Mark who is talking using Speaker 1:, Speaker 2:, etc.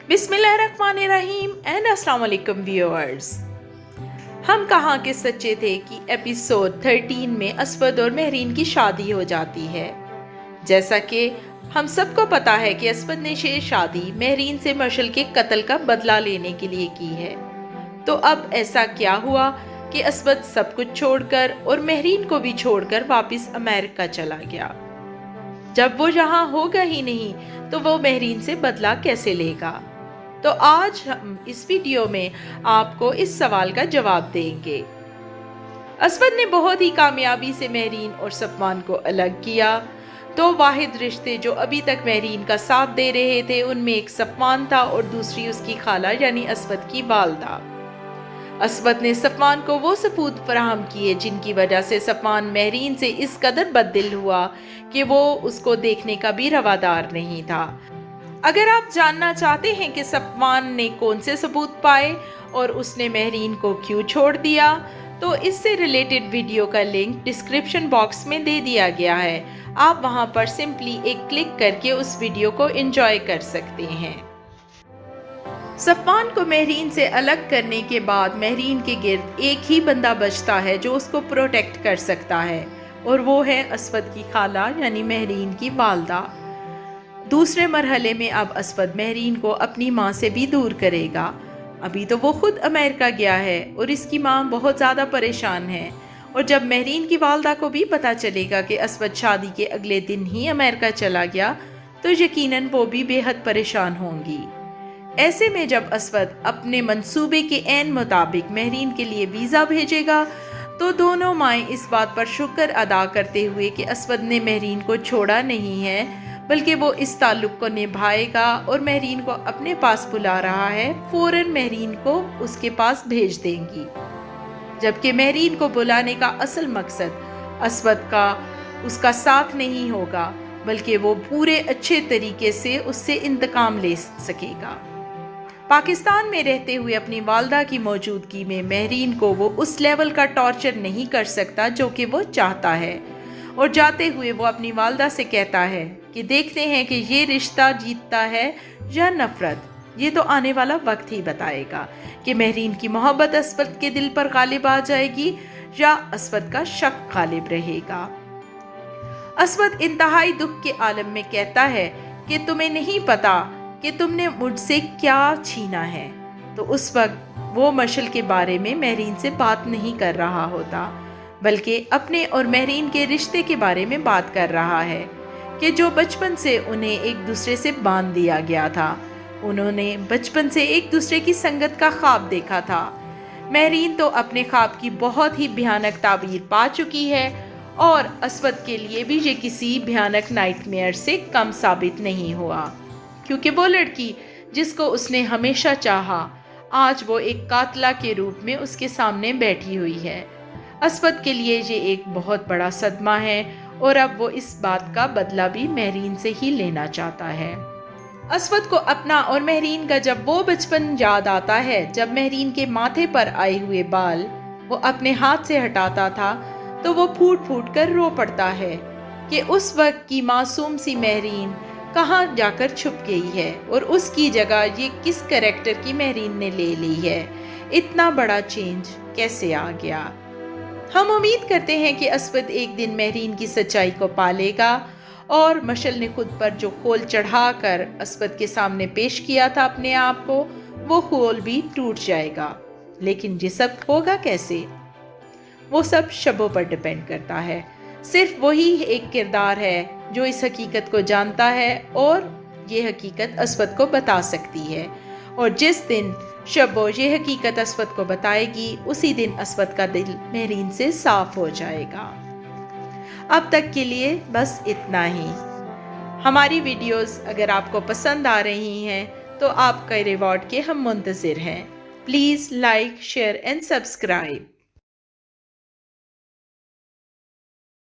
Speaker 1: बिस्मिल्लाहिर्रहमानिर्रहीम एंड अस्सलाम वालेकुम व्यूअर्स। हम कहाँ के सच्चे थे कि एपिसोड 13 में असफद और महरीन की शादी हो जाती है। जैसा कि हम सबको पता है कि असफद ने ये शादी महरीन से मशल के कत्ल का बदला लेने के लिए की है। तो अब ऐसा क्या हुआ कि असफद सब कुछ छोड़कर और महरीन को भी छोड़कर वापस अमेरिका चला गया। जब वो यहाँ होगा ही नहीं तो वो महरीन से बदला कैसे लेगा। तो आज हम इस वीडियो में आपको इस सवाल का जवाब देंगे। असफद ने बहुत ही कामयाबी से महरीन और सफवान को अलग किया। तो वाहिद रिश्ते जो अभी तक महरीन का साथ दे रहे थे उनमें एक सफवान था और दूसरी उसकी खाला यानी असफद की वालदा। असफद ने सफवान को वो सबूत फराहम किए जिनकी वजह से सफवान महरीन से इस कदर बददिल हुआ कि वो उसको देखने का भी रवादार नहीं था। अगर आप जानना चाहते हैं कि सफवान ने कौन से सबूत पाए और उसने महरीन को क्यों छोड़ दिया, तो इससे रिलेटेड वीडियो का लिंक डिस्क्रिप्शन बॉक्स में दे दिया गया है। आप वहां पर सिंपली एक क्लिक करके उस वीडियो को एंजॉय कर सकते हैं। सफवान को महरीन से अलग करने के बाद महरीन के गिर्द एक ही बंदा बचता है जो उसको प्रोटेक्ट कर सकता है, और वो है असफद की खाला यानी महरीन की वालदा। दूसरे मरहले में अब असफद महरीन को अपनी माँ से भी दूर करेगा। अभी तो वो खुद अमेरिका गया है और इसकी माँ बहुत ज़्यादा परेशान है, और जब महरीन की वालदा को भी पता चलेगा कि असफद शादी के अगले दिन ही अमेरिका चला गया तो यकीनन वो भी बेहद परेशान होंगी। ऐसे में जब असफद अपने मंसूबे के ऐन मुताबिक महरीन के लिए वीज़ा भेजेगा तो दोनों माएँ इस बात पर शुक्र अदा करते हुए कि असफद ने महरीन को छोड़ा नहीं है बल्कि वो इस ताल्लुक को निभाएगा और महरीन को अपने पास बुला रहा है, फौरन महरीन को उसके पास भेज देंगी। जबकि महरीन को बुलाने का असल मकसद असफद का उसका साथ नहीं होगा बल्कि वो पूरे अच्छे तरीके से उससे इंतकाम ले सकेगा। पाकिस्तान में रहते हुए अपनी वालदा की मौजूदगी में महरीन को वो उस लेवल का टॉर्चर नहीं कर सकता जो कि वो चाहता है, और जाते हुए वो अपनी वालदा से कहता है कि देखते हैं कि ये रिश्ता जीतता है या नफरत। ये तो आने वाला वक्त ही बताएगा कि महरीन की मोहब्बत असफद के दिल पर गालिब आ जाएगी या असफद का शक गालिब रहेगा। असफद इंतहाई दुख के आलम में कहता है कि तुम्हें नहीं पता कि तुमने मुझसे क्या छीना है। तो उस वक्त वो मशल के बारे में महरीन से बात नहीं कर रहा होता बल्कि अपने और महरीन के रिश्ते के बारे में बात कर रहा है कि जो बचपन से उन्हें एक दूसरे से बांध दिया गया था। उन्होंने बचपन से एक दूसरे की संगत का ख्वाब देखा था। महरीन तो अपने ख्वाब की बहुत ही भयानक ताबीर पा चुकी है और असफद के लिए भी ये किसी भयानक नाइटमेयर से कम साबित नहीं हुआ, क्योंकि वो लड़की जिसको उसने हमेशा चाहा आज वो एक कातला के रूप में उसके सामने बैठी हुई है। असफद के लिए ये एक बहुत बड़ा सदमा है और अब वो इस बात का बदला भी महरीन से ही लेना चाहता है। असफद को अपना और महरीन का जब वो बचपन याद आता है जब महरीन के माथे पर आए हुए बाल वो अपने हाथ से हटाता था तो वो फूट फूट कर रो पड़ता है कि उस वक्त की मासूम सी महरीन कहाँ जाकर छुप गई है और उसकी जगह ये किस कैरेक्टर की महरीन ने ले ली है। इतना बड़ा चेंज कैसे आ गया। हम उम्मीद करते हैं कि असफद एक दिन महरीन की सच्चाई को पालेगा और मशल ने खुद पर जो खोल चढ़ाकर असफद के सामने पेश किया था अपने आप को, वो खोल भी टूट जाएगा। लेकिन ये सब होगा कैसे, वो सब शबों पर डिपेंड करता है। सिर्फ वही एक किरदार है जो इस हकीकत को जानता है और ये हकीकत असफद को बता सकती है, और जिस दिन शबो ये हकीकत असफद को बताएगी उसी दिन असफद का दिल महरीन से साफ हो जाएगा। अब तक के लिए बस इतना ही। हमारी वीडियोस अगर आपको पसंद आ रही हैं तो आपके रिवॉर्ड के हम मुंतज़िर हैं। Please like, share and subscribe.